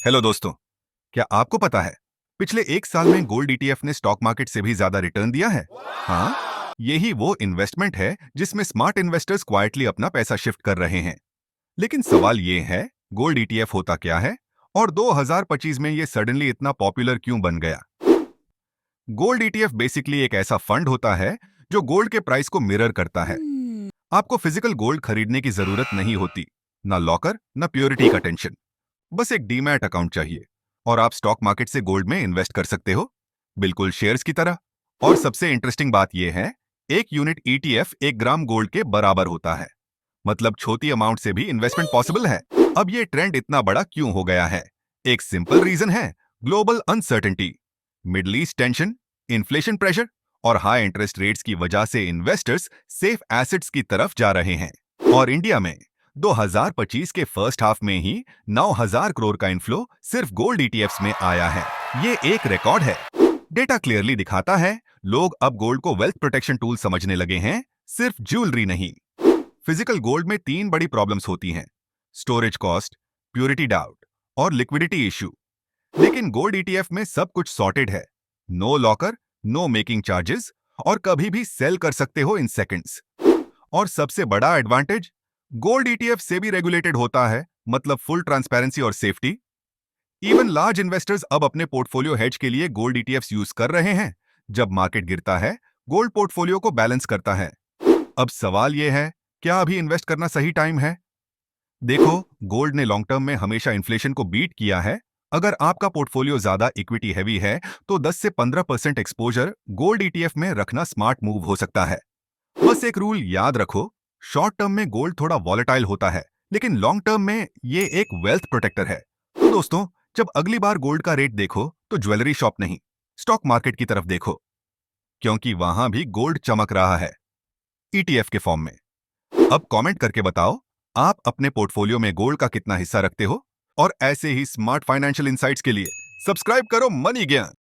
Hello दोस्तों, क्या आपको पता है पिछले एक साल में गोल्ड ईटीएफ ने स्टॉक मार्केट से भी ज्यादा रिटर्न दिया है। हाँ, यही वो इन्वेस्टमेंट है जिसमें स्मार्ट इन्वेस्टर्स क्वाइटली अपना पैसा शिफ्ट कर रहे हैं। लेकिन सवाल ये है, गोल्ड ईटीएफ होता क्या है और 2025 में ये सडनली इतना पॉपुलर क्यों बन गया? गोल्ड ईटीएफ बेसिकली एक ऐसा फंड होता है जो गोल्ड के प्राइस को मिरर करता है। आपको फिजिकल गोल्ड खरीदने की जरूरत नहीं होती, ना लॉकर ना प्योरिटी का टेंशन। बस एक डीमैट अकाउंट चाहिए और आप स्टॉक मार्केट से गोल्ड में इन्वेस्ट कर सकते हो, बिल्कुल शेयर्स की तरह। और सबसे इंटरेस्टिंग बात यह है, एक यूनिट ईटीएफ 1 ग्राम गोल्ड के बराबर होता है। मतलब छोटी अमाउंट से भी इन्वेस्टमेंट पॉसिबल है। अब ये ट्रेंड इतना बड़ा क्यों हो गया है? एक सिंपल रीजन है, global uncertainty. Middle east tension, inflation pressure और हाई इंटरेस्ट रेट्स की वजह से इन्वेस्टर्स सेफ एसेट्स की तरफ जा रहे हैं। और इंडिया में 2025 के फर्स्ट हाफ में ही 9,000 करोड़ का इनफ्लो सिर्फ गोल्ड ईटीएफ्स में आया है। ये एक रिकॉर्ड है। डेटा क्लियरली दिखाता है, लोग अब गोल्ड को वेल्थ प्रोटेक्शन टूल समझने लगे हैं, सिर्फ ज्वेलरी नहीं। फिजिकल गोल्ड में 3 बड़ी प्रॉब्लम्स होती हैं: स्टोरेज कॉस्ट, प्योरिटी डाउट और लिक्विडिटी इश्यू। लेकिन गोल्ड ईटीएफ में सब कुछ सॉर्टेड है। No locker, no making charges और कभी भी सेल कर सकते हो इन सेकंड्स। और सबसे बड़ा एडवांटेज, गोल्ड ईटीएफ से भी रेगुलेटेड होता है, मतलब फुल ट्रांसपेरेंसी और सेफ्टी। इवन लार्ज इन्वेस्टर्स अब अपने पोर्टफोलियो हेज के लिए गोल्ड ईटीएफ्स यूज कर रहे हैं। जब मार्केट गिरता है, गोल्ड पोर्टफोलियो को बैलेंस करता है। अब सवाल यह है, क्या अभी इन्वेस्ट करना सही टाइम है? देखो, गोल्ड ने लॉन्ग टर्म में हमेशा इन्फ्लेशन को बीट किया है। अगर आपका पोर्टफोलियो ज्यादा इक्विटी हैवी है, तो 10 से 15% एक्सपोजर गोल्ड ईटीएफ में रखना स्मार्ट मूव हो सकता है। बस एक रूल याद रखो, शॉर्ट टर्म में गोल्ड थोड़ा वॉलेटाइल होता है, लेकिन लॉन्ग टर्म में ये एक वेल्थ प्रोटेक्टर है। तो दोस्तों, जब अगली बार गोल्ड का रेट देखो तो ज्वेलरी शॉप नहीं, स्टॉक मार्केट की तरफ देखो, क्योंकि वहां भी गोल्ड चमक रहा है, ईटीएफ के फॉर्म में। अब कमेंट करके बताओ, आप अपने पोर्टफोलियो में गोल्ड का कितना हिस्सा रखते हो? और ऐसे ही स्मार्ट फाइनेंशियल इंसाइट्स के लिए सब्सक्राइब करो मनी ज्ञान।